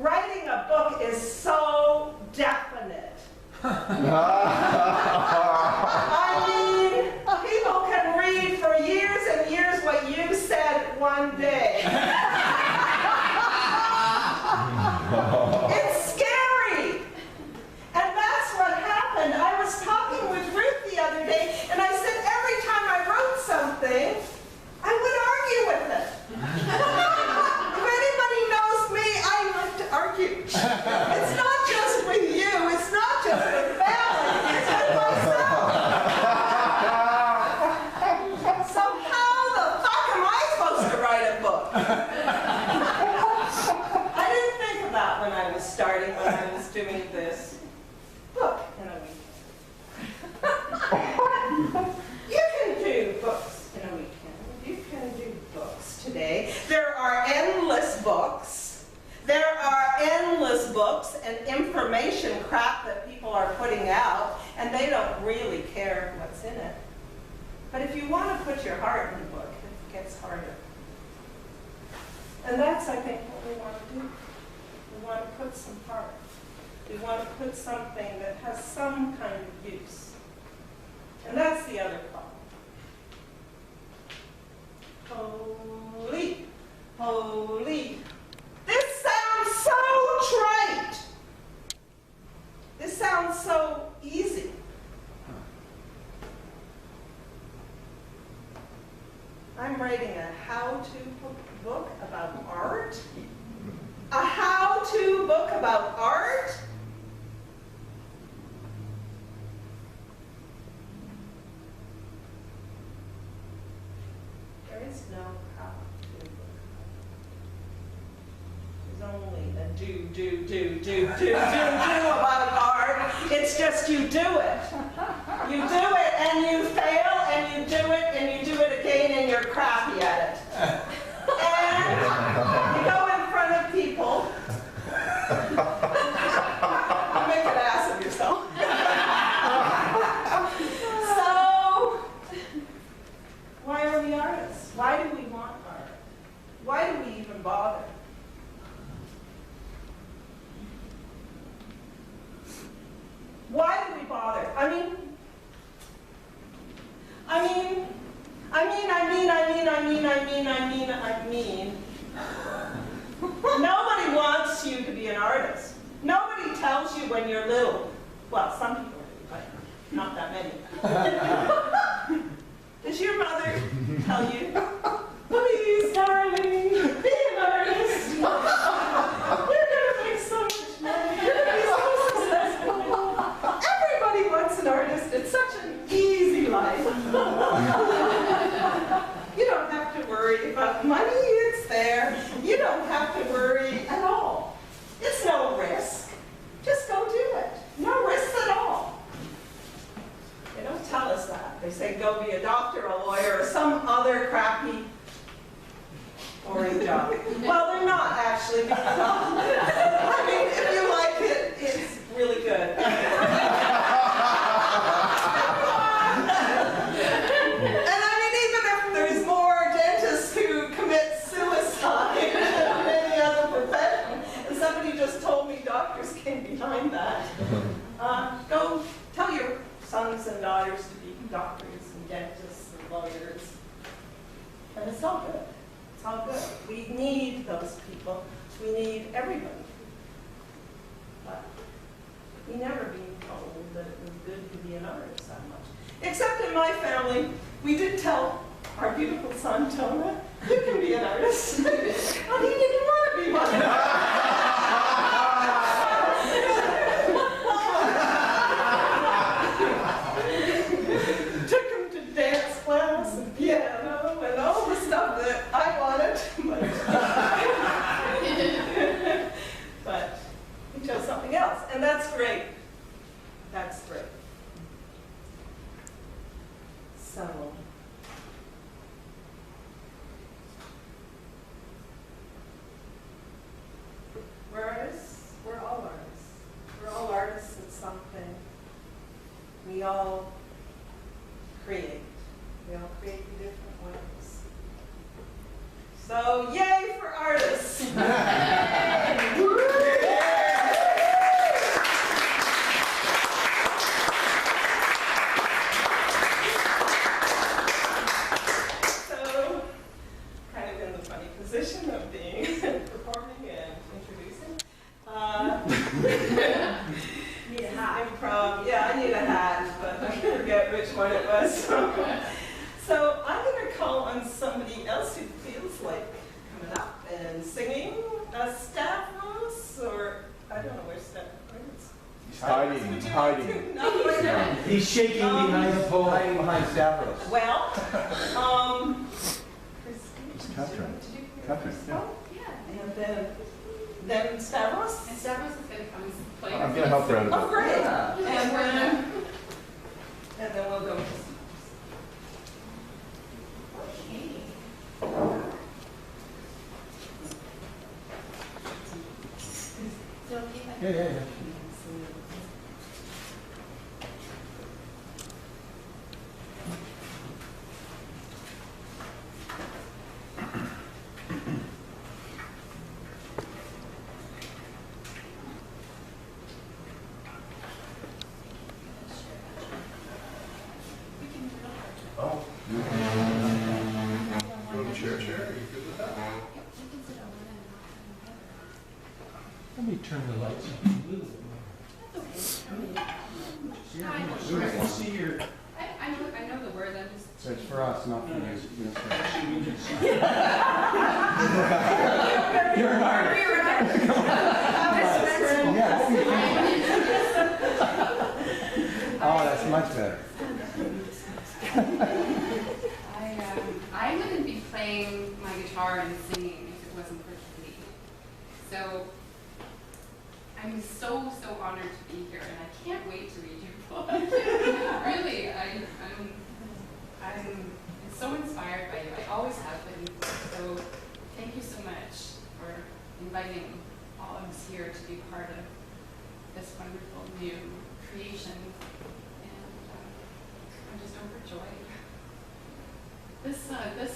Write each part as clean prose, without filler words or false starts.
writing a book is so definite. I mean, people can read for years and years what you said one day. It's scary. And that's what happened. I was talking with Ruth the other day, and I said every time I wrote something, I would argue with it. If anybody knows me, I like to argue. It's not just with you, it's not just with family, it's with myself. So how the fuck am I supposed to write a book? I didn't think of that when I was starting, when I was doing this book in a weekend. You can do books in a weekend. You can do books today. There are endless books. There are endless books and information crap that people are putting out, and they don't really care what's in it. But if you want to put your heart in the book, it gets harder. And that's, I think, what we want to do. We want to put some heart. We want to put something that has some kind of use. And that's the other problem. Holy, holy. This sounds so trite. This sounds so easy. I'm writing a how-to book about art. A how-to book about art? There is no how-to book. There's only a do about art. It's just you do it. You do it and you fail and you do it and you do it again and you're crappy at it. And you go in front of people. You make an ass of yourself. So, why are we artists? Why do we want art? Why do we even bother? Why do we bother? I mean, nobody wants you to be an artist. Nobody tells you when you're little. Well, some people do, but not that many. Does your mother tell you, please, darling, be an artist? You're going to make so much money. You're going to be so successful. Everybody wants an artist. It's such an easy life. You don't have to worry about money. It's there. You don't have to worry at all. It's no risk. Just go do it. No risks at all. They don't tell us that. They say go be a doctor, a lawyer, or some other crappy, boring job. Well, they're not actually. Because, I mean, if you like it, it's really good. And I mean, even if there's more dentists who commit suicide than any other profession, and somebody just told me doctors came behind that, go tell your sons and daughters to be doctors and dentists and lawyers. And it's all good. It's all good. We need those people. We need everybody. But we never been told that it was good to be an artist that much. Except in my family, we did tell our beautiful son, Tona, you can be an artist. Well, he didn't want to be one. Took him to dance class and piano and all the stuff that I wanted. But he chose something else, and that's great. That's great. So, we're artists. We're all artists. We're all artists at something. We all create. We all create in different ways. So, yay for artists! So I'm going to call on somebody else who feels like coming up and singing Stavros, or I don't know where Stavros is. He's hiding. No. He's shaking behind the pole. Hiding behind Stavros. Well, It's Catherine. Catherine, yeah. and then Stavros. And Stavros is going to come and play. I'm going to help her out Oh, a bit. great. Yeah. And then we'll go. Okay. Is it okay if I- Yeah. We can do it all. Oh. Chair. Are you good with that? Yep, we can sit over and not together. Let me turn the lights on a little bit more. That's So I okay. can see your. I know the words, I'm just. So it's for us, not for you. You're an artist. Oh, that's much better. I wouldn't be playing my guitar and singing if it wasn't for Katie. So I'm so honored to be here, and I can't wait to read your book. Really, I'm so inspired by you. I always have been. So thank you so much for inviting all of us here to be part of this wonderful new creation. And I'm just overjoyed. This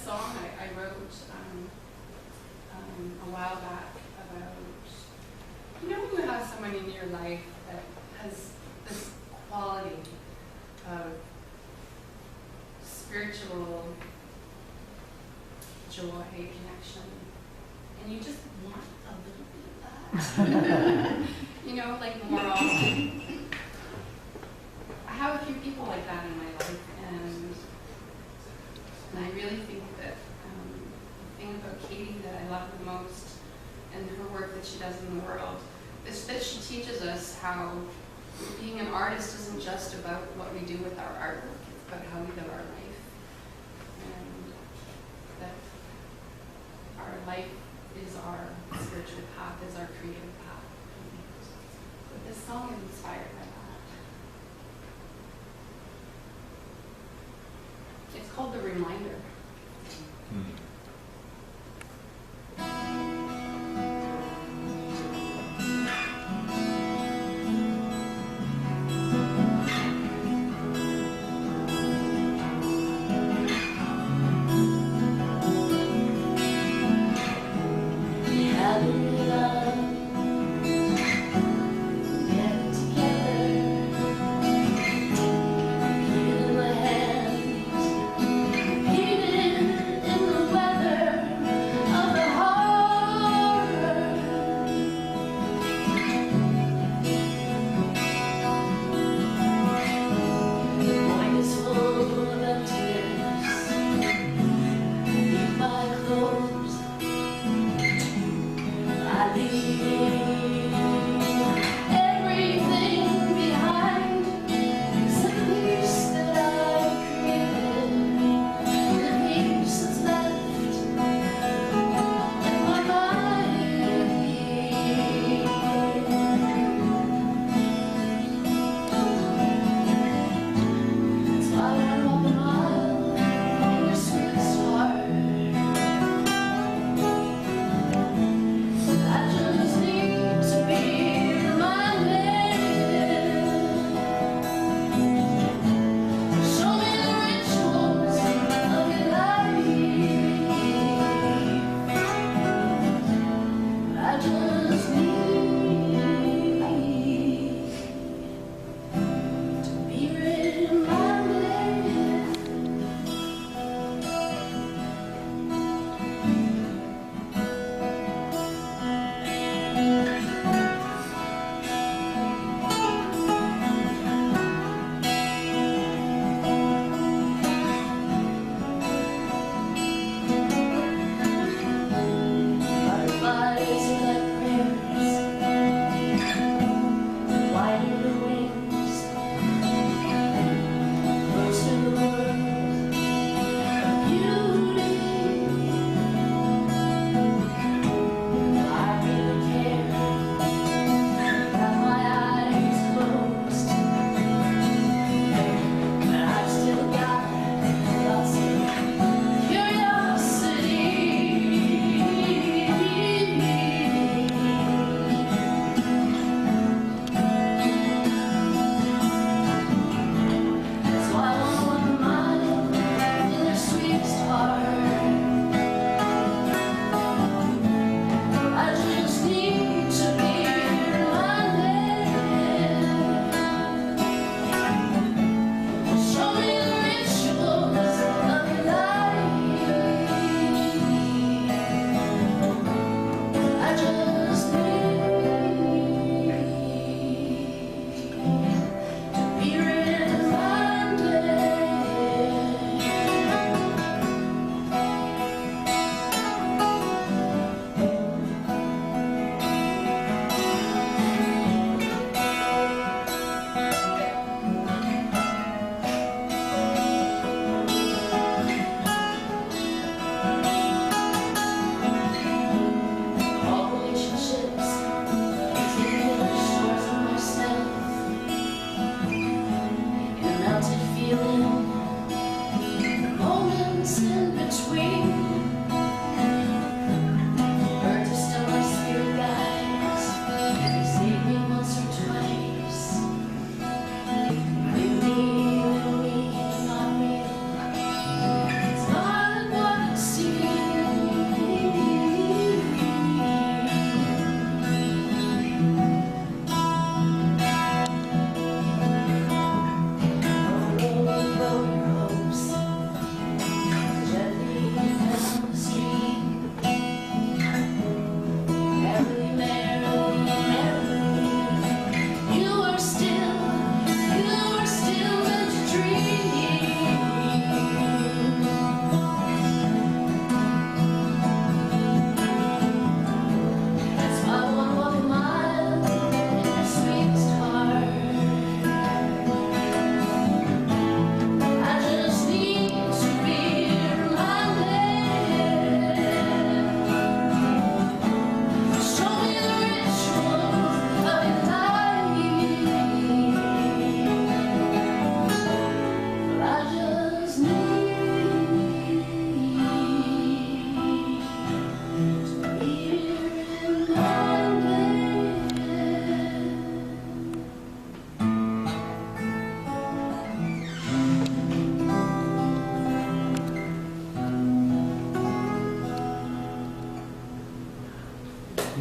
song I wrote a while back about, you know, when you have someone in your life that has this quality of spiritual joy, connection, and you just want a little bit of that. You know, like more often. I have a few people like that in my life, and I really think that the thing about Katie that I love the most and her work that she does in the world is that she teaches us how being an artist isn't just about what we do with our artwork, it's about how we live our life. And that our life is our spiritual path, is our creative path. So this song is inspired by that. It's called The Reminder. In the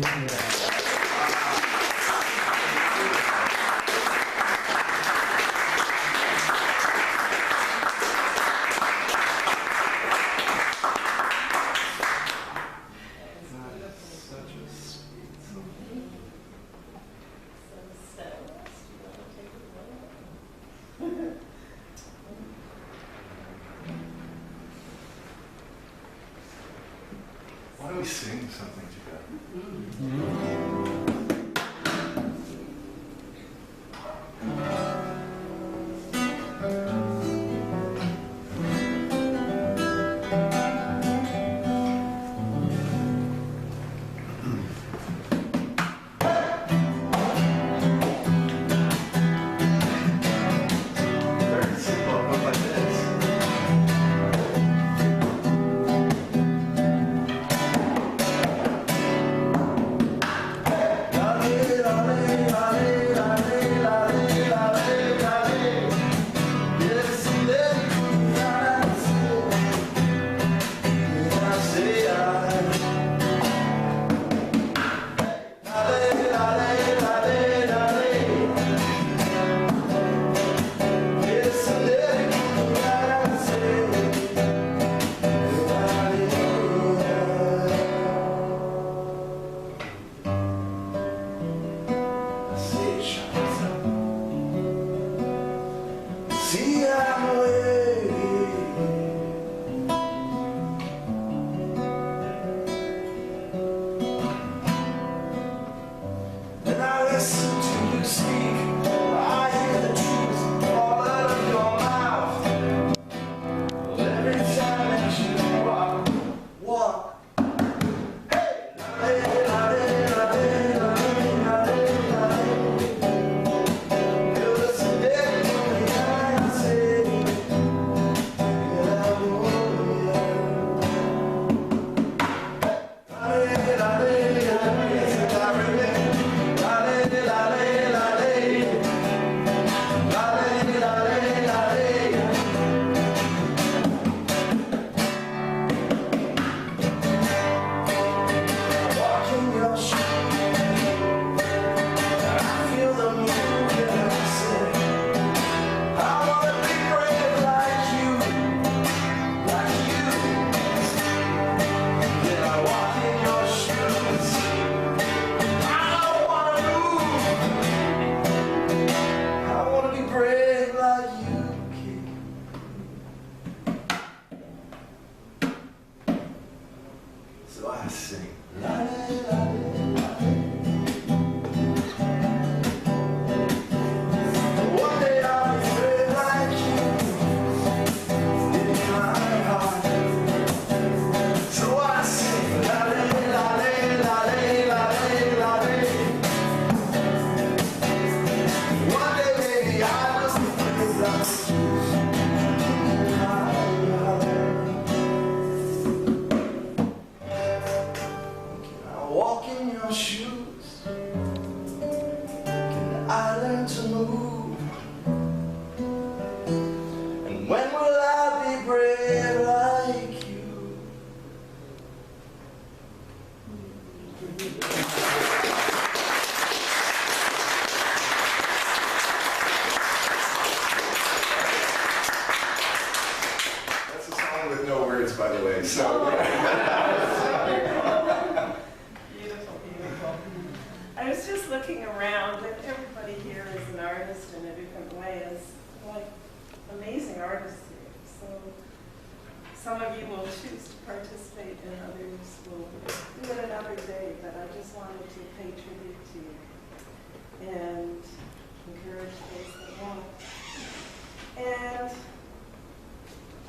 Such a sweet song. So, Stella, do you want to take it away? Why don't we sing something together? Very simple, it goes like this. By the way, so Beautiful, beautiful. I was just looking around, and everybody here is an artist in a different way. It's like amazing artists here. So some of you will choose to participate, and others will do it another day. But I just wanted to pay tribute to you and encourage those that want. And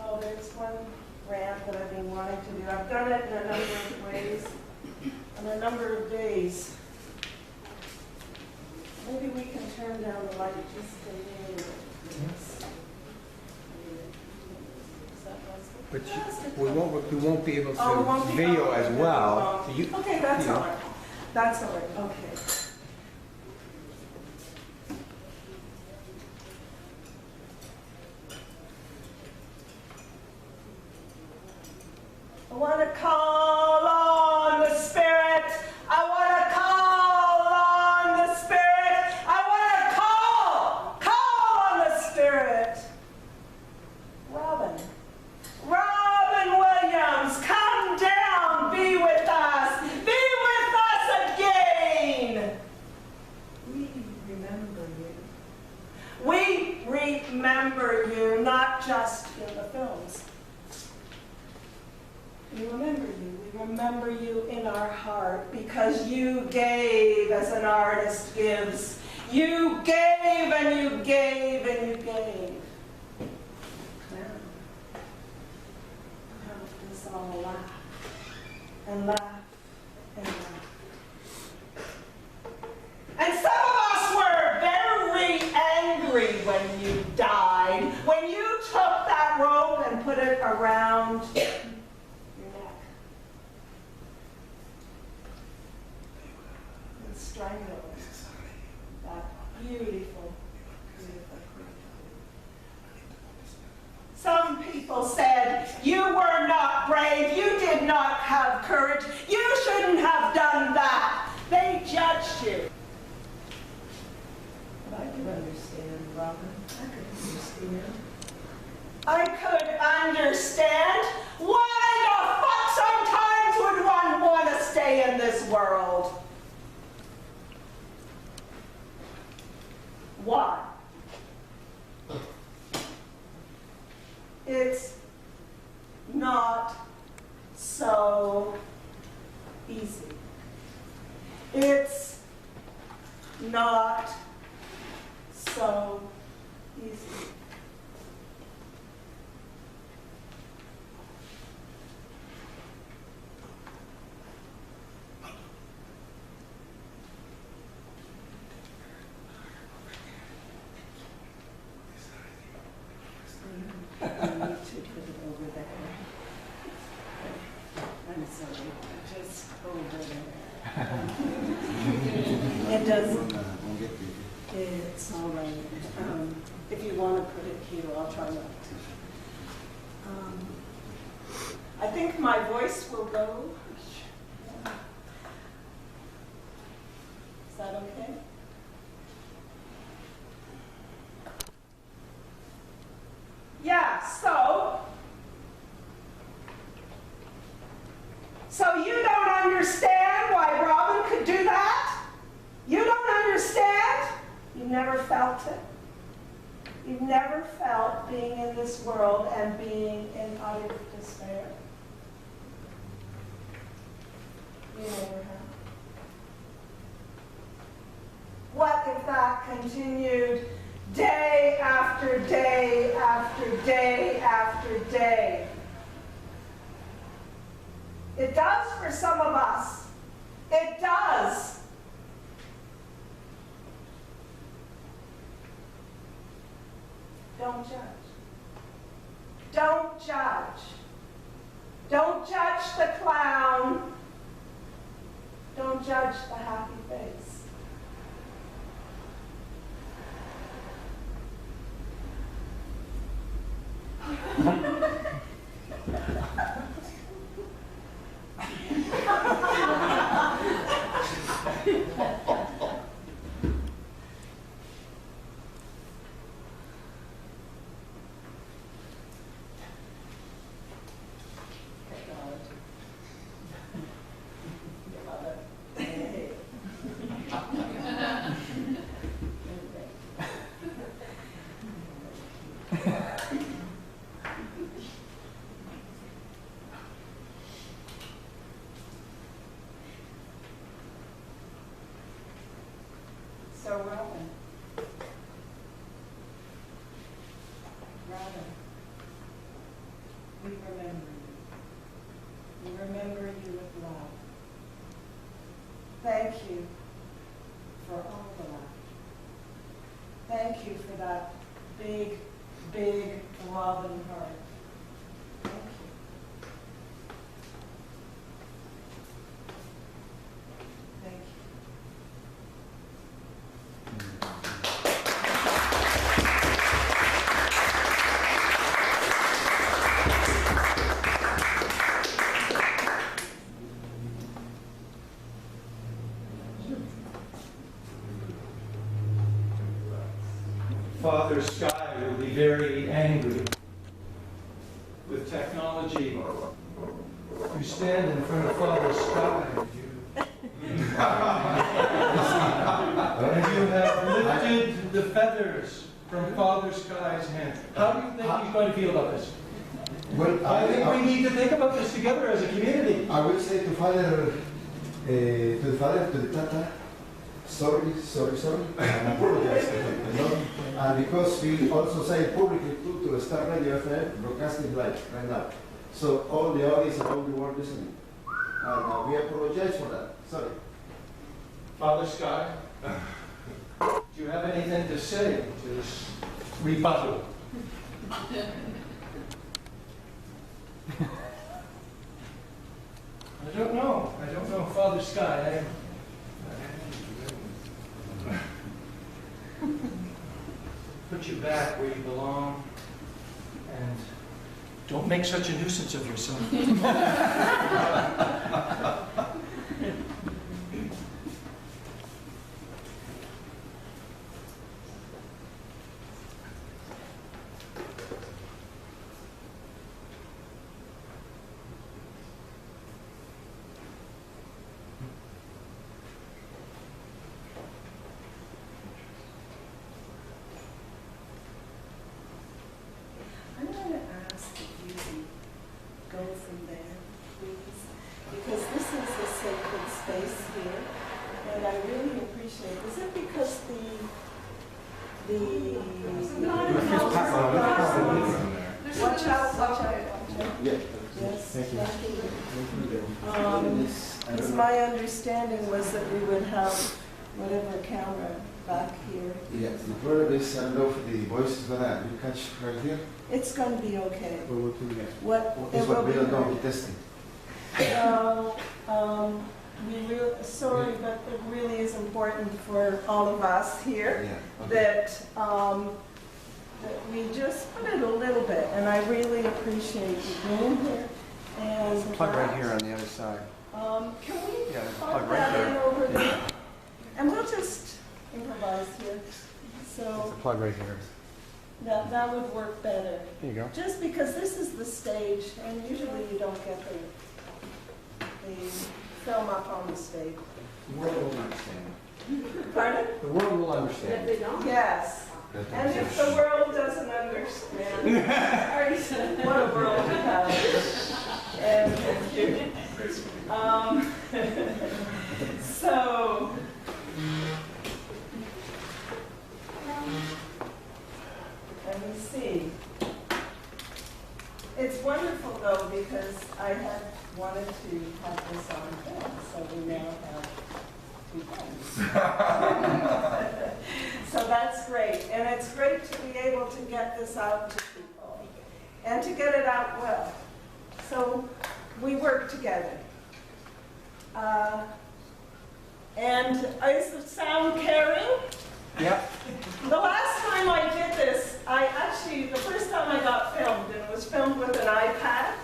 oh, there's one rant that I've been wanting to do. I've done it in a number of ways, on a number of days. Maybe we can turn down the light just a little bit. Is that possible? but Just a we won't be able to video as well. So you, okay, that's you know. all right. That's all right. Okay. I want to call on the Spirit. I want to the films. We remember you. We remember you in our heart because you gave as an artist gives. You gave and you gave and you gave. Now let's all laugh and laugh and laugh. And some of us were very angry when you died, when you took that rope and put it around your neck and strangled that beautiful, beautiful creature. Some people said you were not brave, you did not have courage, you shouldn't have done that. They judged you. I could understand, Robin. I could understand. I could understand. Why the fuck sometimes would one want to stay in this world? Why? It's not so easy. It's not so easy. I need to put it over there. I'm sorry, just over there. It doesn't. It's all right. If you want to put it here, I'll try not to. I think my voice will go. Is that okay? Yeah, so you don't understand why Robin could do that? You don't understand? You've never felt it. You've never felt being in this world and being in utter despair. You never have. What if that continued day after day after day after day? It does for some of us. It does. Don't judge. Don't judge. Don't judge the clown. Don't judge the happy face. So Robin, we remember you. We remember you with love. Thank you for all the love. Thank you for that big, big Robin heart. Thank you. Thank you. Father Sky will be very angry with technology. You stand in front of Father Sky and you have lifted the feathers from Father Sky's hand. How do you think he's going to feel about this? Well, I think we need to think about this together as a community. I will say to father, to the Tata, sorry, and apologize to him, you know? And because we also say publicly to Star Radio FM, broadcasting live right now. So all the audience and all the world listening. And we apologize for that. Sorry. Father Sky, do you have anything to say to this rebuttal? I don't know. Father Sky, put you back where you belong and don't make such a nuisance of yourself. I'm going to ask if you can go from there, please, because this is a sacred space here, and I really appreciate it. Is it because watch out. Yeah. Yes, Thank you. Because my understanding was that we would have whatever camera back here. Yeah, the problem is, I don't know if the voice is gonna, you catch right here? It's going to be okay. We'll look to the next. What This it what will we be don't know, heard. we testing. Sorry, but it really is important for all of us here Yeah. Okay. that we just put it a little bit, and I really appreciate you being here. And Plug right here on the other side. Can we Yeah, there's a plug plug right that in there. over there? And we'll just improvise here. There's So a plug right here. that would work better. There you go. Just because this is the stage, and usually you don't get the film up on the stage. The world will understand. Pardon? The world will understand. Yes. And if the world doesn't understand, what a world we have. And thank you. So, let me see. It's wonderful though, because I had wanted to have this on film, so we now have two films. So that's great, and it's great to be able to get this out to people, and to get it out well. So we work together. And is the sound carrying? Yep. The last time I did this, the first time I got filmed, and it was filmed with an iPad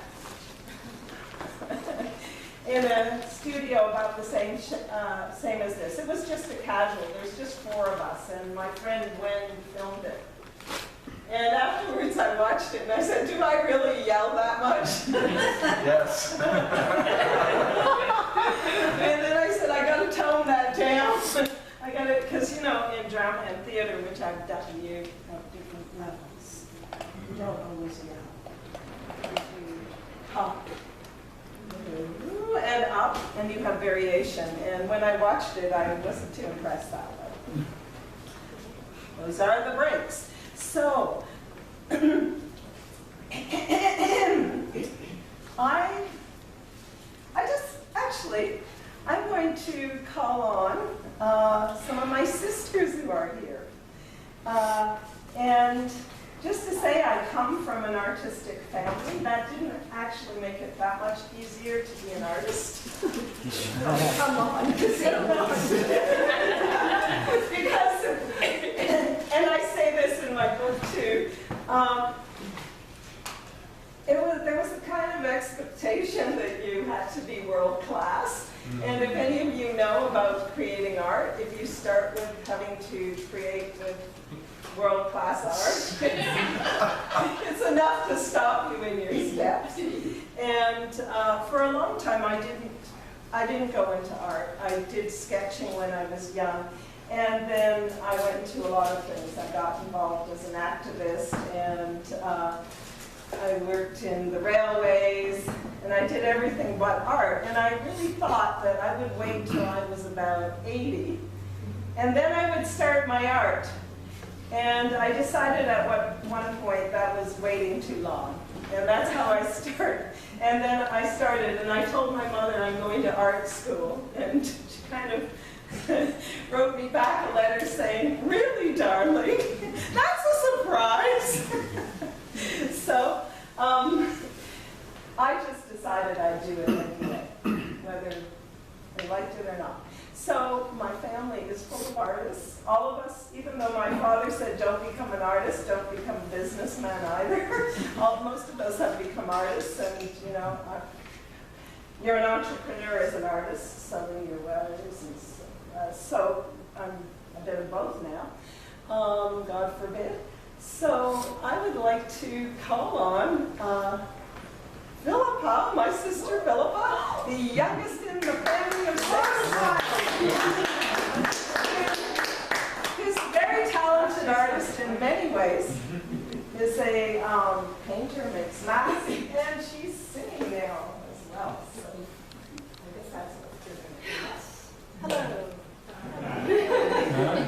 in a studio about the same as this. It was just a casual, there's just 4 of us, and my friend Gwen filmed it. And afterwards I watched it and I said, do I really yell that much? Yes. And then I said, I gotta tone that down. I gotta, because in drama and theater, which I've done, you have different levels. You don't always yell. You talk and up, and you have variation. And when I watched it, I wasn't too impressed that way. Those are the breaks. So, I'm going to call on some of my sisters who are here. And just to say, I come from an artistic family. That didn't actually make it that much easier to be an artist. Come on. Because, and I say this in my book too, there was a kind of expectation that you had to be world class. And if any of you know about creating art, if you start with having to create with world-class art, it's enough to stop you in your steps. And for a long time, I didn't go into art. I did sketching when I was young. And then I went into a lot of things. I got involved as an activist, and I worked in the railways, and I did everything but art. And I really thought that I would wait till I was about 80, and then I would start my art. And I decided at one point that was waiting too long. And that's how I started. And then I started, and I told my mother I'm going to art school. And she kind of wrote me back a letter saying, "Really, darling? That's a surprise." So I just decided I'd do it anyway, whether they liked it or not. So my family is full of artists. All of us, even though my father said don't become an artist, don't become a businessman either. Most of us have become artists, and you know, you're an entrepreneur as an artist, selling your wares, and so I'm a bit of both now. God forbid. So I would like to call on Philippa, my sister Philippa, the youngest in the family of 6. Who's a very talented artist in many ways. Is a painter, makes masks, and she's singing now as well. So I guess that's what you're going to do. Hello.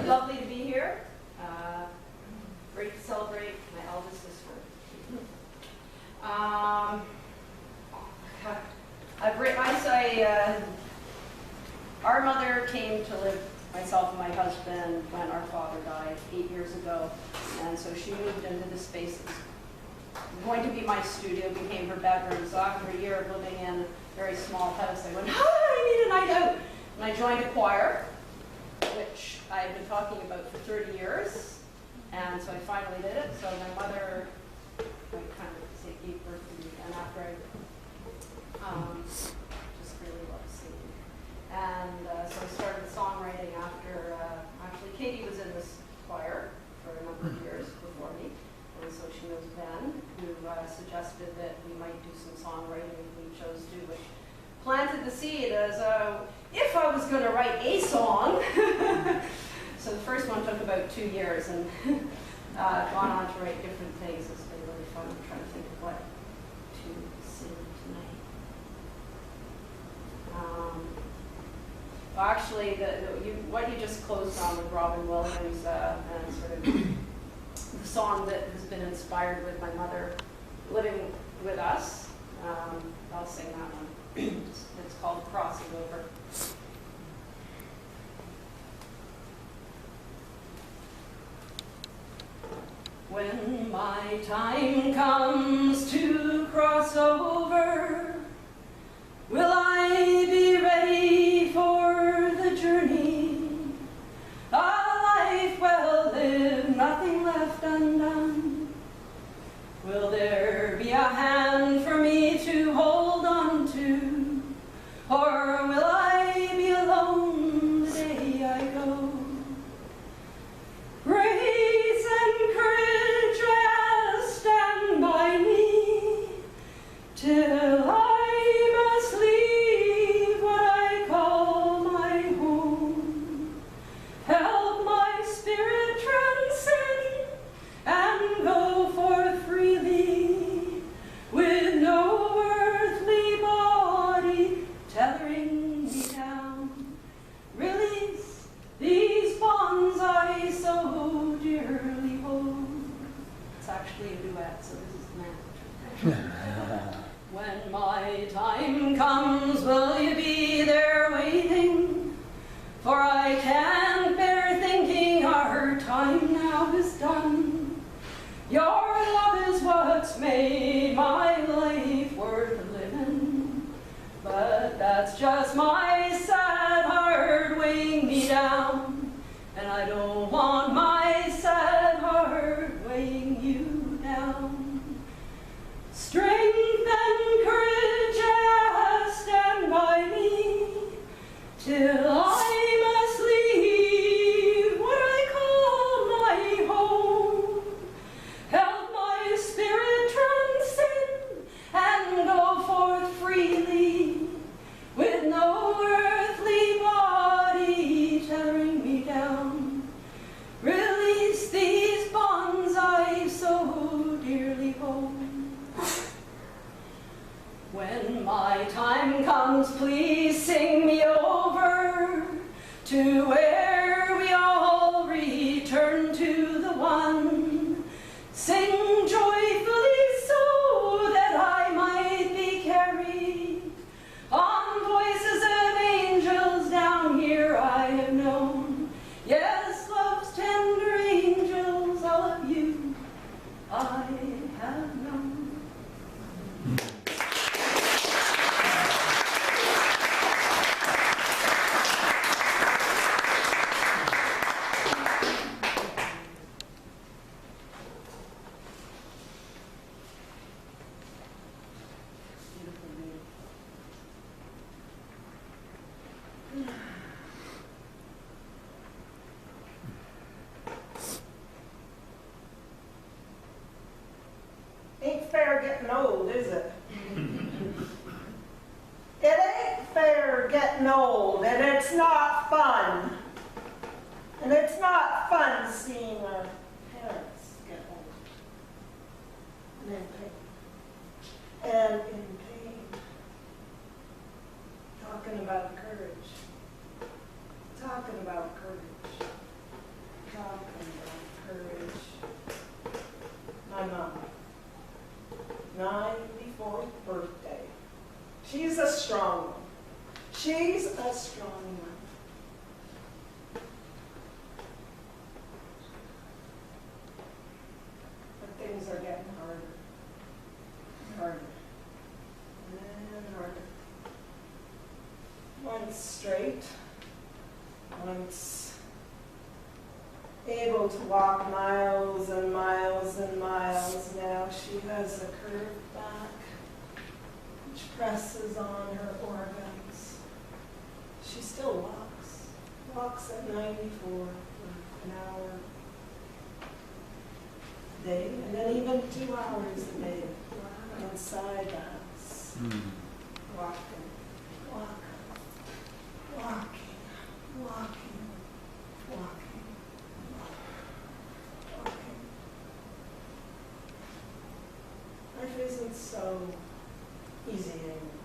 Lovely to be here. Great to celebrate my eldest sister. Our mother came to live, myself and my husband, when our father died 8 years ago, and so she moved into the space that's going to be my studio, became her bedroom. So after a year of living in a very small house, I went, I need a night out, and I joined a choir, which I had been talking about for 30 years, and so I finally did it. So my mother, I kind of say, gave birth to me, and after I just really loved singing. And so I started songwriting after, actually Katie was in this choir for a number of years before me, and so she knows Ben, who suggested that we might do some songwriting if we chose to, which planted the seed as if I was going to write a song. So the first one took about 2 years, and gone on to write different things. It's been really fun. I'm trying to think of what to sing tonight. Well, actually, what you just closed on with Robin Williams and sort of the song that has been inspired with my mother living with us. I'll sing that one. It's called Crossing Over. When my time comes to cross over, will I be ready for the journey? A life well lived, nothing left undone. Will there be a hand for me to hold on to? Or will I be alone the day I go? Grace and courage I stand by me till I must leave what I call my home. Help my spirit transcend and go forth freely with no earthly body tethering me down. Release these bonds I so dearly hold. It's actually a duet, so this is magic. When my time comes, will you be there waiting? For I can't bear thinking our time now is done. Your love is what's made my life worth living. But that's just my sad heart weighing me down. And I don't want my sad heart weighing you down. Strength and courage stand by me When my time comes, please sing me over to where we all return to the one. Sing joyfully so that I might be carried on voices of angels down here I have known. Yes, love's tender angels, all of you I have known. Ain't fair getting old, is it? It ain't fair getting old, and it's not fun. And it's not fun seeing our parents get old. And in pain. And in pain. Talking about courage. Talking about courage. Talking about courage. My mom. 94th birthday. She's a strong one. She's a strong one. But things are getting harder. Harder. And harder. Once straight. Once able to walk miles and miles and miles. Now she has a curved back which presses on her organs. She still walks. Walks at 94 for an hour a day, and then even 2 hours a day inside the house. Walking, walking, walking, walking, walking. Life isn't so easy anymore.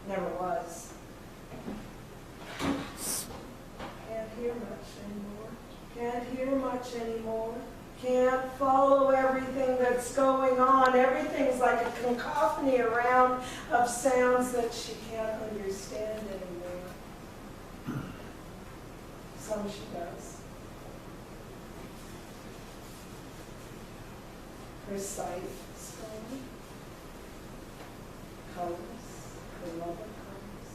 Never was. Can't hear much anymore. Can't hear much anymore. Can't follow everything that's going on. Everything's like a cacophony around of sounds that she can't understand anymore. Some she does. Her sight is gone. Colors, her lover comes.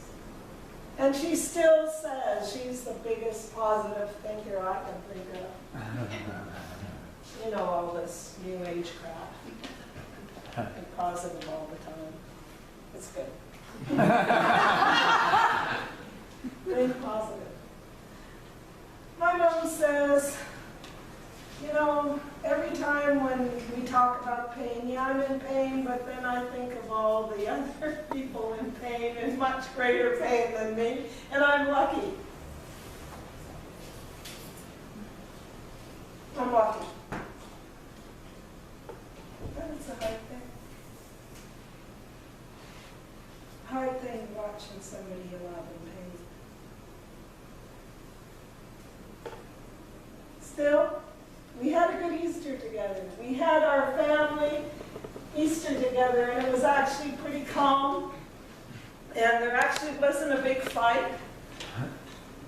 And she still says she's the biggest positive thinker I can think of. You know, all this new age crap. Be positive all the time. It's good. Think positive. My mom says, you know, every time when we talk about pain, yeah, I'm in pain, but then I think of all the other people in pain, in much greater pain than me, and I'm lucky. I'm lucky. But it's a hard thing. Hard thing watching somebody you love in pain. Still, we had a good Easter together. We had our family Easter together, and it was actually pretty calm. And there actually wasn't a big fight.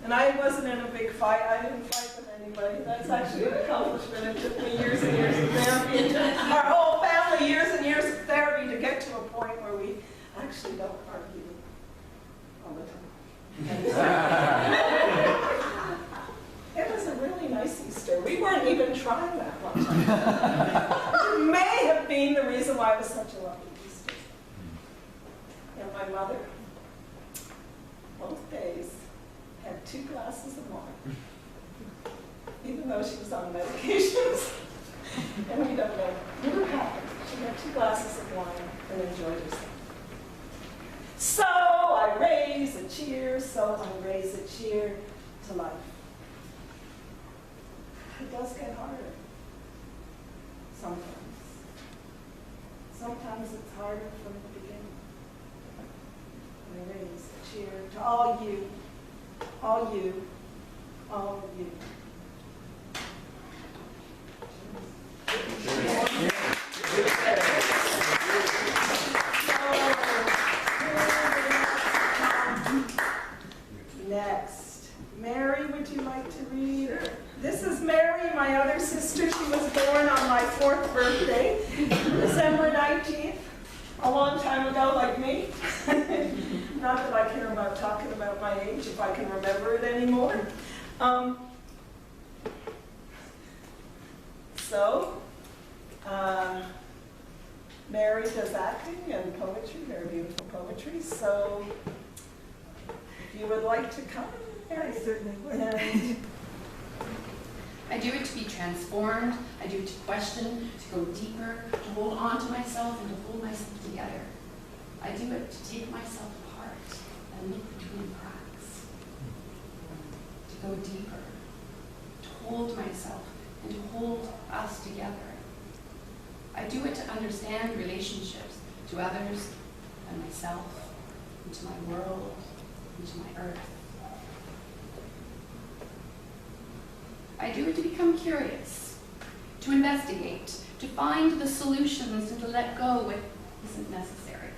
And I wasn't in a big fight. I didn't fight with anybody. That's actually an accomplishment. It took me years and years of therapy. Our whole family, years and years of therapy to get to a point where we actually don't argue all the time. It was a really nice Easter. We weren't even trying that much. It may have been the reason why it was such a lovely Easter. And my mother, both days, had 2 glasses of wine, even though she was on medications. And we don't know what happened. She had 2 glasses of wine and enjoyed herself. So I raise a cheer, to life. It does get harder. Sometimes. Sometimes it's harder from the beginning. all you, all you, all you. Next, Mary, would you like to read? This is Mary, my other sister. She was born on my 4th birthday, December 19th, a long time ago, like me. Not that I care about talking about my age, if I can remember it anymore. Mary does acting and poetry, very beautiful poetry. So if you would like to come, Mary certainly would. And I do it to be transformed. I do it to question, to go deeper, to hold on to myself and to hold myself together. I do it to take myself apart and look between cracks, to go deeper, to hold myself and to hold us together. I do it to understand relationships to others and myself, and to my world, and to my earth. I do it to become curious, to investigate, to find the solutions and to let go what isn't necessary.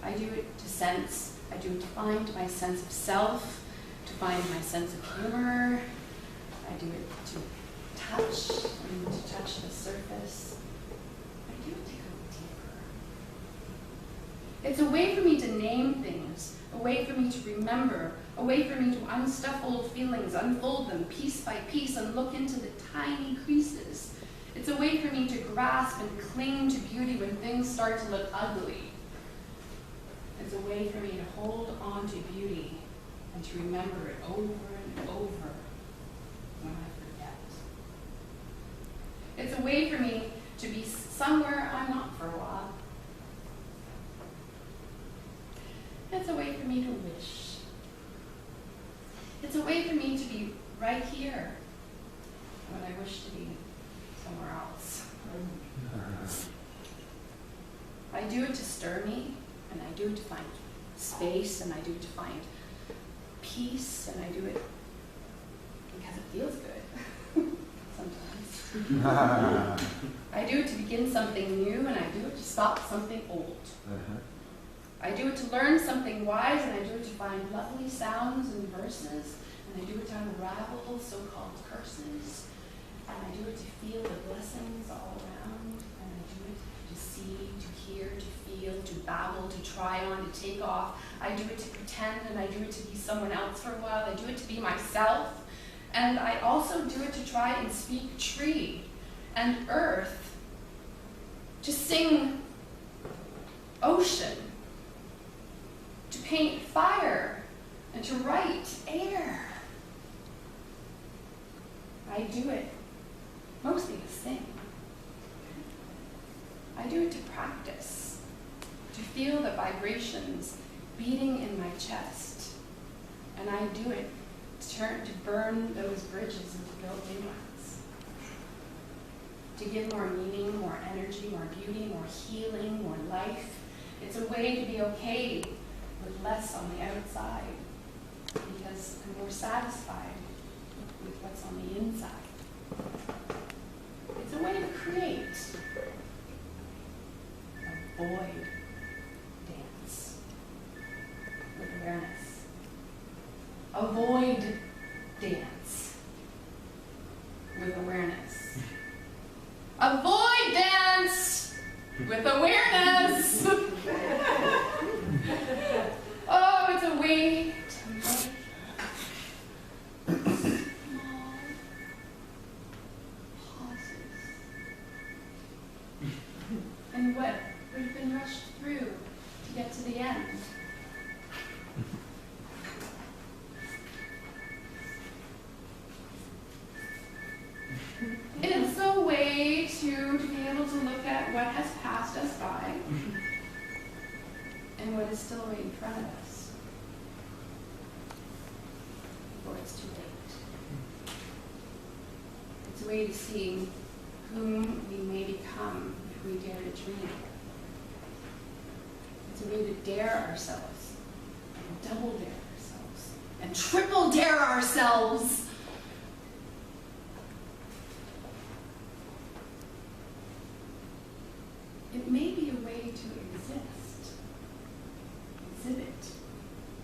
I do it to sense, I do it to find my sense of self, to find my sense of humor. I do it to touch and to touch the surface. I do it to go deeper. It's a way for me to name things, a way for me to remember, a way for me to unstuff old feelings, unfold them piece by piece, and look into the tiny creases. It's a way for me to grasp and cling to beauty when things start to look ugly. It's a way for me to hold on to beauty and to remember it over and over when I forget. It's a way for me to be somewhere I'm not for a while. It's a way for me to wish. It's a way for me to be right here when I wish to be somewhere else. I do it to stir me, and I do it to find space, and I do it to find peace, and I do it because it feels good sometimes. I do it to begin something new, and I do it to stop something old. I do it to learn something wise, and I do it to find lovely sounds and verses, and I do it to unravel so-called curses, and I do it to feel the blessings all around, and I do it to see, to hear, to feel, to babble, to try on, to take off. I do it to pretend, and I do it to be someone else for a while. I do it to be myself, and I also do it to try and speak tree and earth, to sing ocean, to paint fire, and to write air. I do it mostly to sing. I do it to practice, to feel the vibrations beating in my chest. And I do it to burn those bridges and to build new ones. To give more meaning, more energy, more beauty, more healing, more life. It's a way to be okay with less on the outside, because I'm more satisfied with what's on the inside. It's a way to create a void dance with awareness. A void dance with awareness. A void dance with awareness. Oh, it's a way to make small pauses. And what would have been rushed through to get to the end. It's a way to be able to look at what has passed us by and what is still right in front of us before it's too late. It's a way to see whom we may become if we dare to dream. It's a way to dare ourselves and double dare ourselves and triple dare ourselves. It may be a way to exist, exhibit,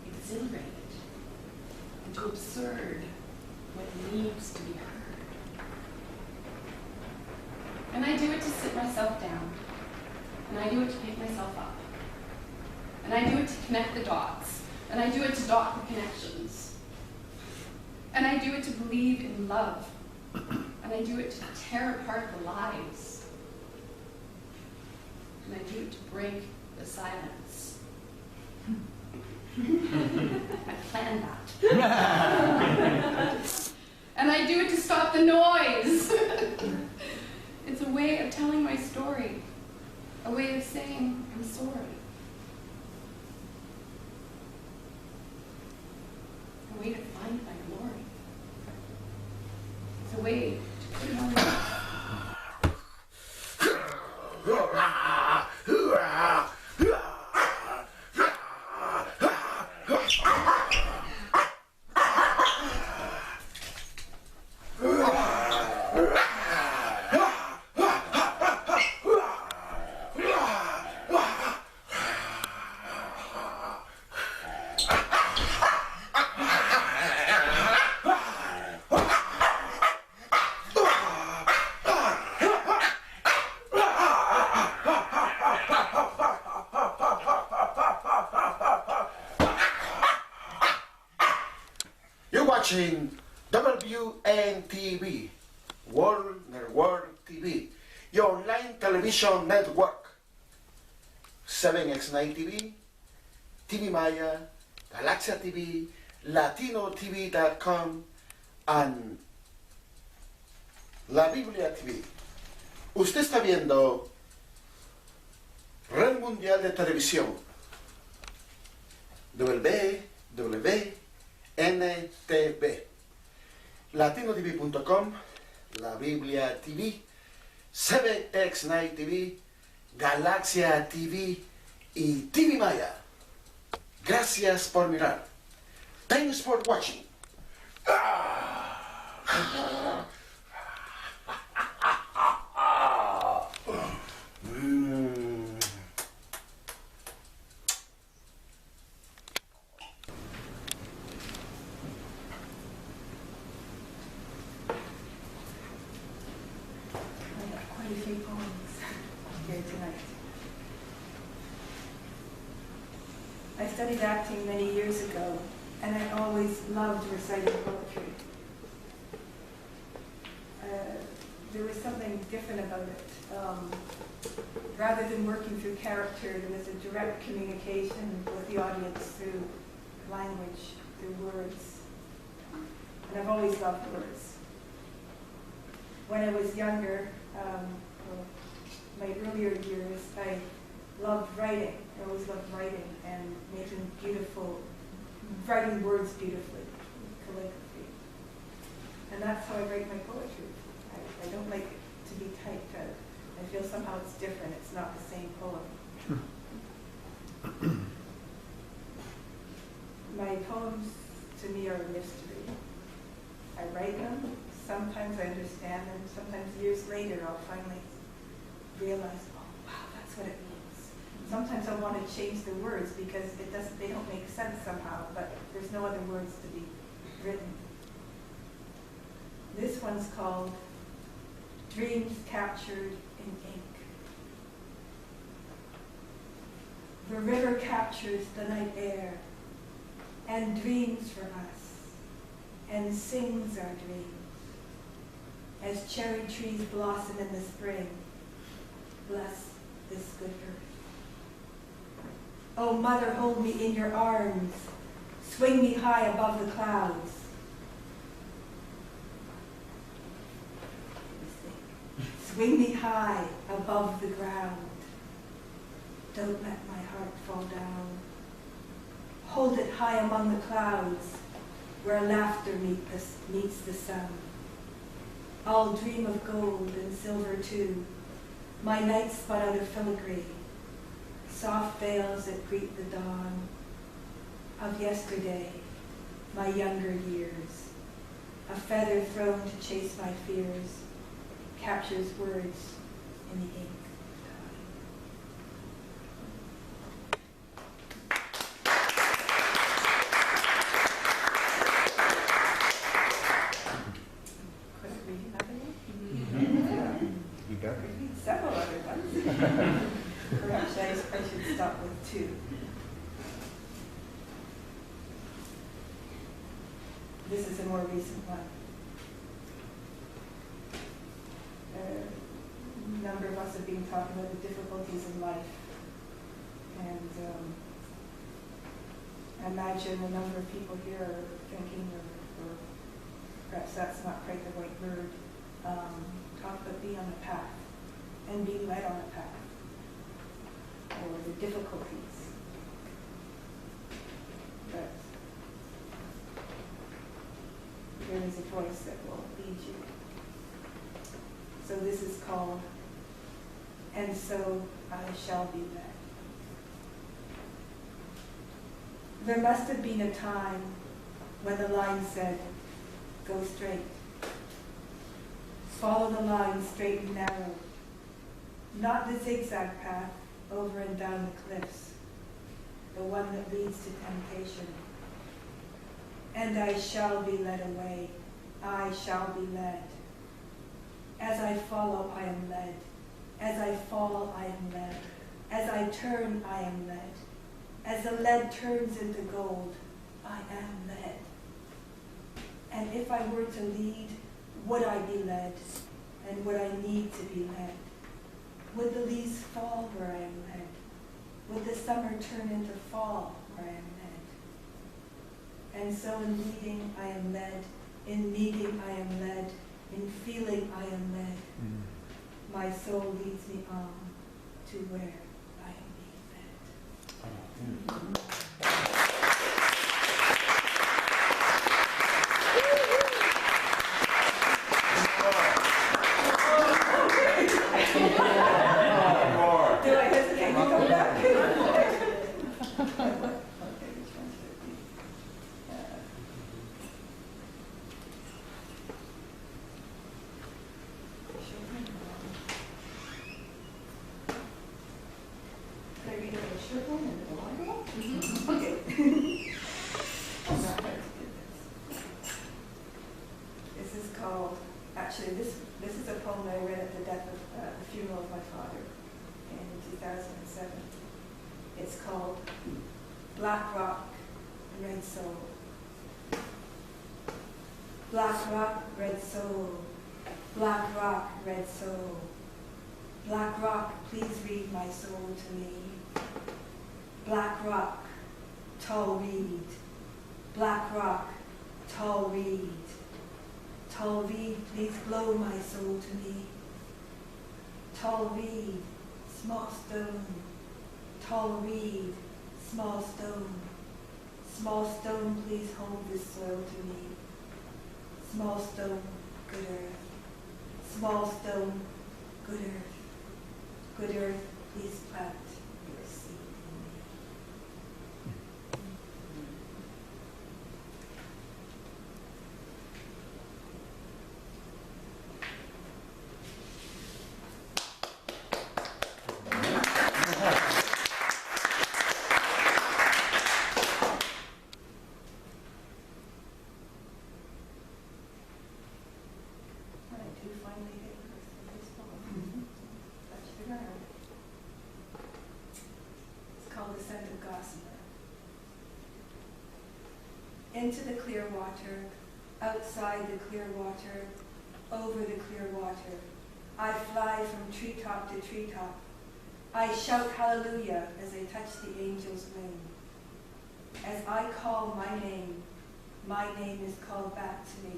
exhilarate, and to absurd what needs to be heard. And I do it to sit myself down, and I do it to pick myself up, and I do it to connect the dots, and I do it to dot the connections, and I do it to believe in love, and I do it to tear apart the lies. And I do it to break the silence. I planned that. And I do it to stop the noise. It's a way of telling my story, a way of saying I'm sorry, a way to find my glory. It's a way to put it on the watching WNTV, World TV, your online television network, 7x9 TV, TV Maya, Galaxia TV, LatinoTV.com, and La Biblia TV. Usted está viendo Red Mundial de Televisión, WNTV, LatinoTV.com, La Biblia TV, 7x9 TV, Galaxia TV y TV Maya. Gracias por mirar. Thanks for watching. Quite a few poems here tonight. I studied acting many years ago, and I always loved reciting poetry. There was something different about it. Rather than working through character, there was a direct communication with the audience through language, through words. And I've always loved words. When I was younger, my earlier years, I loved writing. I always loved writing and making writing words beautifully, calligraphy. And that's how I write my poetry. I don't like it to be typed out. I feel somehow it's different. It's not the same poem. My poems, to me, are a mystery. I write them. Sometimes I understand them. Sometimes years later, I'll finally realize, oh, wow, that's what it means. Sometimes I want to change the words because they don't make sense somehow, but there's no other words to be written. This one's called Dreams Captured in Ink. The river captures the night air and dreams for us and sings our dreams as cherry trees blossom in the spring. Bless this good earth. Oh, mother, hold me in your arms. Swing me high above the clouds. Swing me high above the ground. Don't let my heart fall down. Hold it high among the clouds where laughter meets the sun. I'll dream of gold and silver too. My nights spun out of filigree, soft veils that greet the dawn. of yesterday, my younger years. A feather thrown to chase my fears captures words in the ink. Quick reading of it. You got it. Read several other ones. Perhaps I should start with two. This is a more recent one. A number of us have been talking about the difficulties in life. And I imagine a number of people here are thinking, or perhaps that's not quite the right word, talk about being on a path and being led on a path, or the difficulties. But there is a voice that will lead you. So this is called, "And So I Shall Be Led." There must have been a time when the line said, "Go straight. Follow the line straight and narrow, not the zigzag path over and down the cliffs, the one that leads to temptation. And I shall be led away. I shall be led. As I follow, I am led. As I fall, I am led. As I turn, I am led. As the lead turns into gold, I am led. And if I were to lead, would I be led? And would I need to be led? Would the leaves fall where I am led? Would the summer turn into fall where I am led? And so in leading, I am led. In meeting, I am led. In feeling, I am led. My soul leads me on to where I am being led. Do I hesitate to come back? Okay, which one should it be? Can I read it in the short one and the longer one? Okay. I'm not going to do this. This is called, actually, this is a poem I read at the death of the funeral of my father in 2007. It's called Black Rock, Red Soul. Black rock, red soul. Black rock, red soul. Black rock, please read my soul to me. Black rock, tall reed. Black rock, tall reed. Tall reed, please blow my soul to me. Tall reed, small stone. Tall reed, small stone. Small stone, please hold this soil to me. Small stone, good earth. Small stone, good earth. Good earth, please plant your seed in me. When I do finally get the rest of this poem, touch the ground. It's called The Scent of Gossamer. Into the clear water, outside the clear water, over the clear water, I fly from treetop to treetop. I shout hallelujah as I touch the angel's wing. As I call my name is called back to me.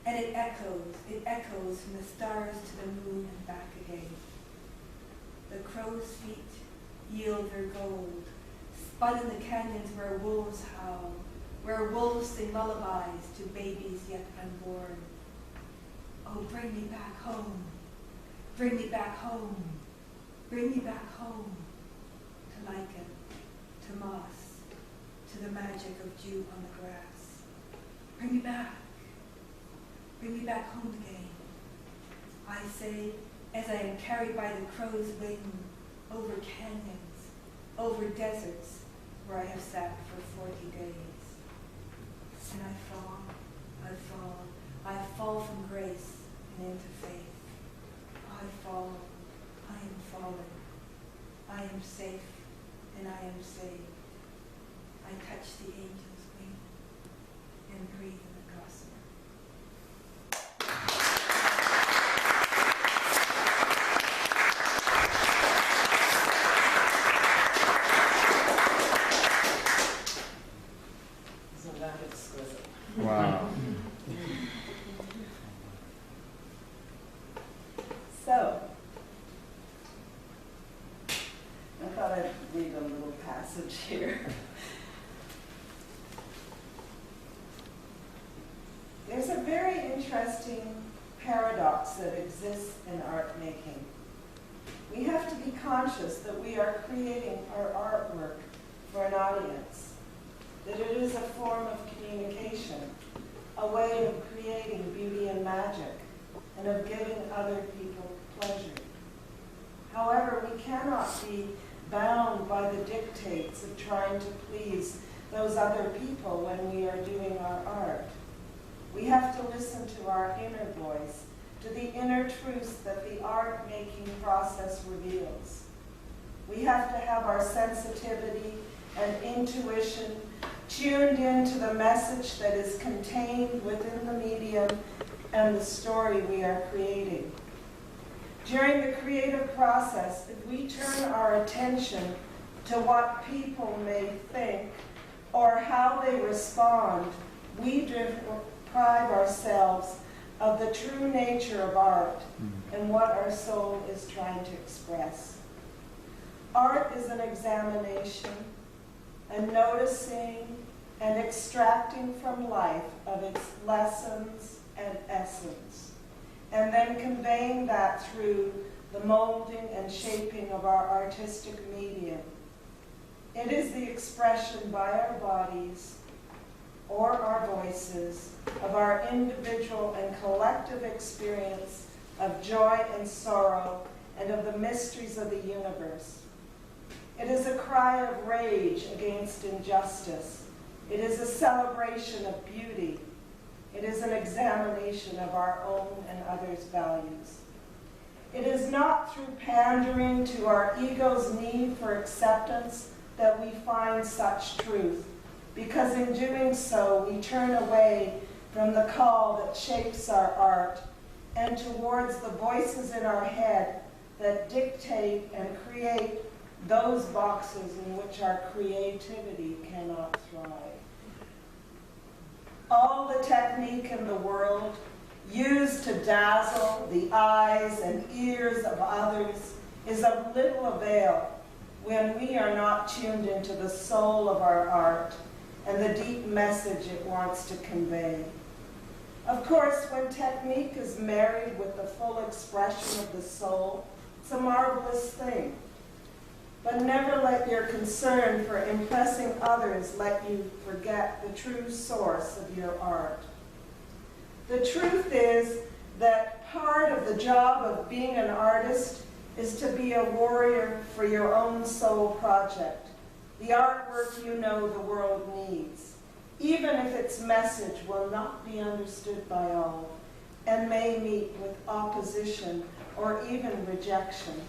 And it echoes from the stars to the moon and back again. The crow's feet yield their gold, spun in the canyons where wolves howl, where wolves sing lullabies to babies yet unborn. Oh, bring me back home, bring me back home, bring me back home, to lichen, to moss, to the magic dew on the grass. Bring me back. Bring me back home again. I say, as I am carried by the crow's wing over canyons, over deserts where I have sat for 40 days. And I fall from grace and into faith. I fall, I am fallen. I am safe, and I am saved. I touch the angel's wing and breathe in the gospel. Isn't that exquisite? Wow. So, I thought I'd read a little passage here. There's a very interesting paradox that exists in art making. We have to be conscious that we are creating our artwork for an audience, that it is a form of communication, a way of creating beauty and magic, and of giving other people pleasure. However, we cannot be bound by the dictates of trying to please those other people when we are doing our art. We have to listen to our inner voice, to the inner truths that the art-making process reveals. We have to have our sensitivity and intuition tuned into the message that is contained within the medium and the story we are creating. During the creative process, if we turn our attention to what people may think or how they respond, we deprive ourselves of the true nature of art and what our soul is trying to express. Art is an examination, a noticing and extracting from life of its lessons and essence, and then conveying that through the molding and shaping of our artistic medium. It is the expression by our bodies or our voices of our individual and collective experience of joy and sorrow and of the mysteries of the universe. It is a cry of rage against injustice. It is a celebration of beauty. It is an examination of our own and others' values. It is not through pandering to our ego's need for acceptance that we find such truth, because in doing so, we turn away from the call that shapes our art and towards the voices in our head that dictate and create those boxes in which our creativity cannot thrive. All the technique in the world used to dazzle the eyes and ears of others is of little avail when we are not tuned into the soul of our art and the deep message it wants to convey. Of course, when technique is married with the full expression of the soul, it's a marvelous thing. But never let your concern for impressing others let you forget the true source of your art. The truth is that part of the job of being an artist is to be a warrior for your own soul project, the artwork you know the world needs, even if its message will not be understood by all and may meet with opposition or even rejection.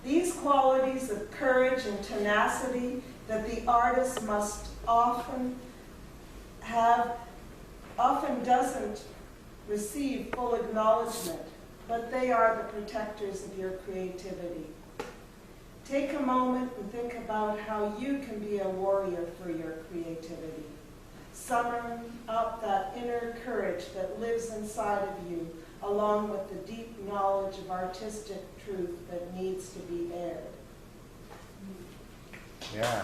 These qualities of courage and tenacity that the artist must often have, often doesn't receive full acknowledgement, but they are the protectors of your creativity. Take a moment and think about how you can be a warrior for your creativity. Summon up that inner courage that lives inside of you, along with the deep knowledge of artistic truth that needs to be aired. Yeah.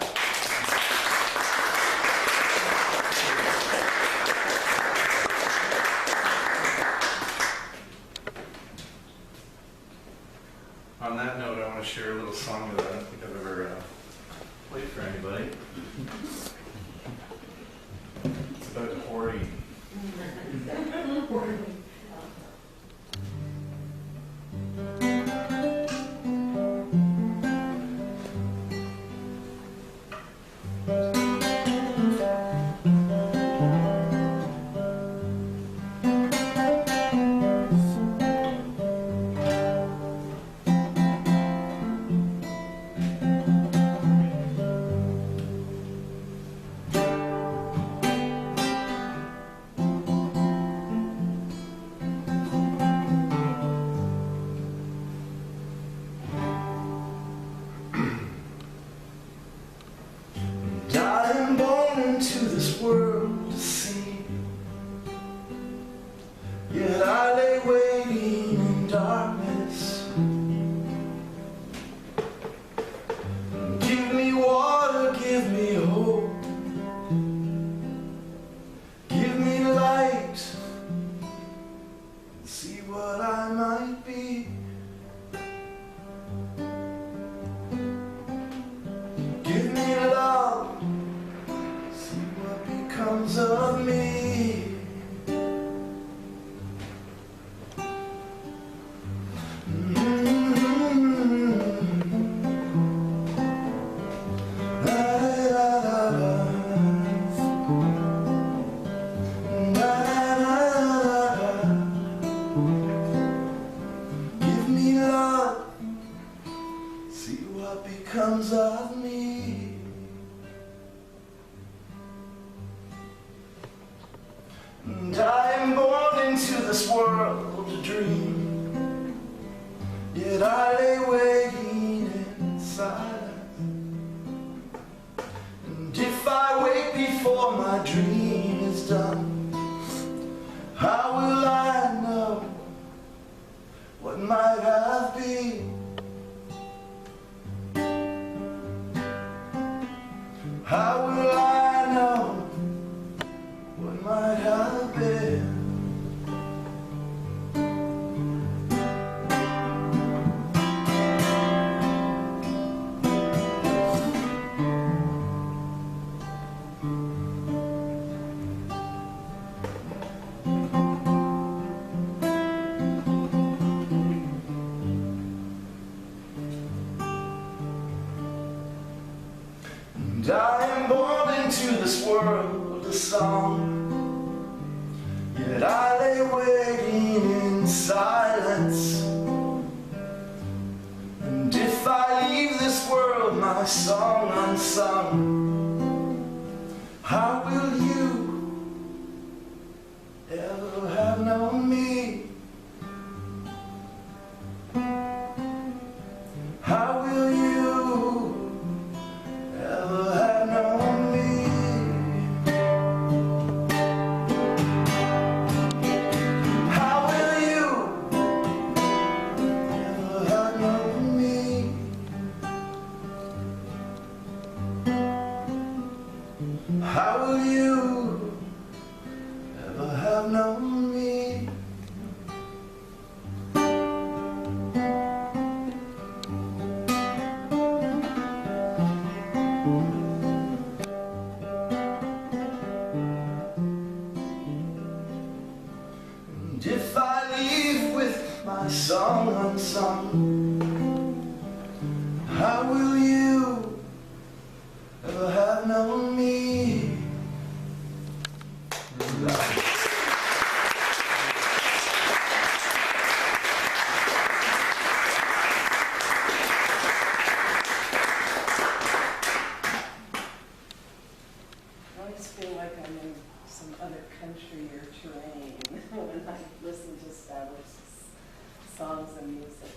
On that note, I want to share a little song that I don't think I've ever played for anybody. How will I know what might have been? And I am born into this world of song, yet I lay waiting in silence. And if I leave this world, my song unsung, how will you ever have known me? How will you ever have known me? How will you ever have known me? How will you ever have known me? And if I leave with my song unsung, how will you ever have known me? I always feel like I'm in some other country or terrain when I listen to Gustavo's songs and music.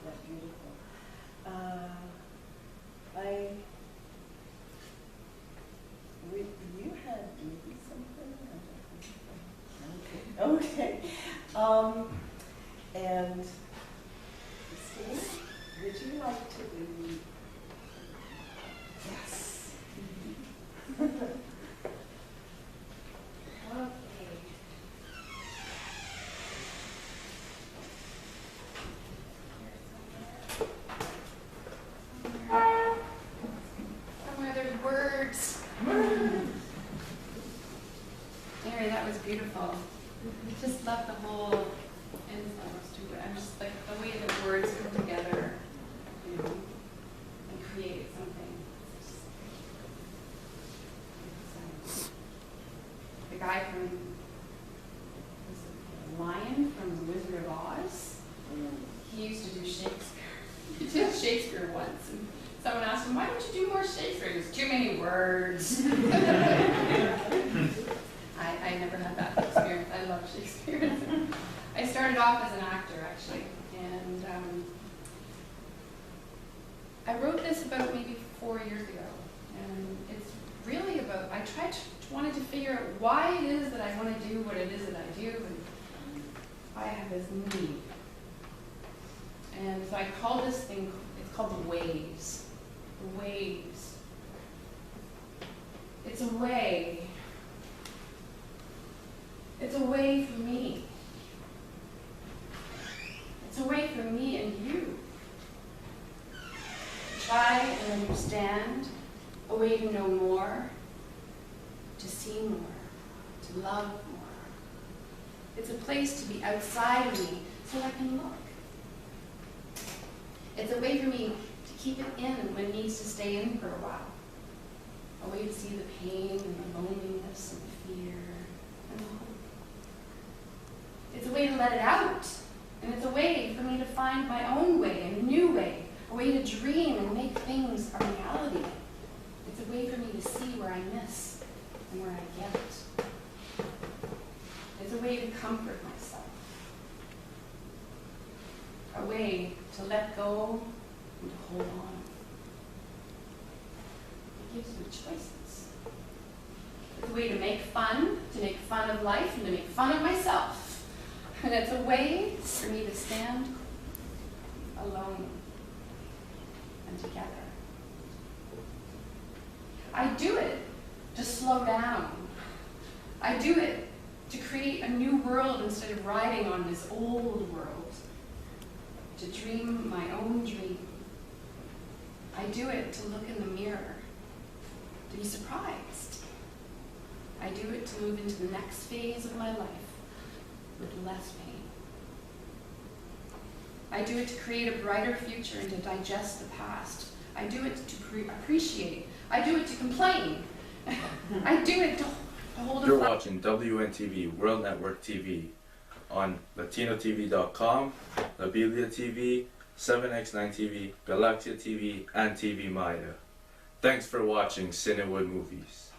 That's beautiful. You had maybe something? Okay. And Christine, would you like to read? Yes. Okay. Somewhere there's words. Mary, that was beautiful. Just love the whole influence to it. I'm just like the way the words come together, you know, and create something. The guy from the lion from The Wizard of Oz, he used to do Shakespeare. He did Shakespeare once, and someone asked him, "Why don't you do more Shakespeare?" He goes, "Too many words." I never had that experience. I love Shakespeare. I started off as an actor, actually, and I wrote this about maybe 4 years ago, and it's really about, wanted to figure out why it is that I want to do what it is that I do, and why I have this need. And so I call this thing, it's called the waves. The waves. It's a way. It's a way for me. It's a way for me and you. To try and understand, a way to know more, to see more, to love more. It's a place to be outside of me so I can look. It's a way for me to keep it in when it needs to stay in for a while. A way to see the pain and the loneliness and the fear and the hope. It's a way to let it out. And it's a way for me to find my own way, and a new way. A way to dream and make things a reality. It's a way for me to see where I miss and where I get. It's a way to comfort myself. A way to let go and to hold on. It gives me choices. It's a way to make fun of life, and to make fun of myself. And it's a way for me to stand alone and together. I do it to slow down. I do it to create a new world instead of riding on this old world. To dream my own dream. I do it to look in the mirror, to be surprised. I do it to move into the next phase of my life with less pain. I do it to create a brighter future and to digest the past. I do it to appreciate. I do it to complain. I do it to hold You're watching WNTV, World Network TV, on LatinoTV.com, Labilia TV, 7x9 TV, Galaxia TV, and TV Maya. Thanks for watching Cinewood Movies.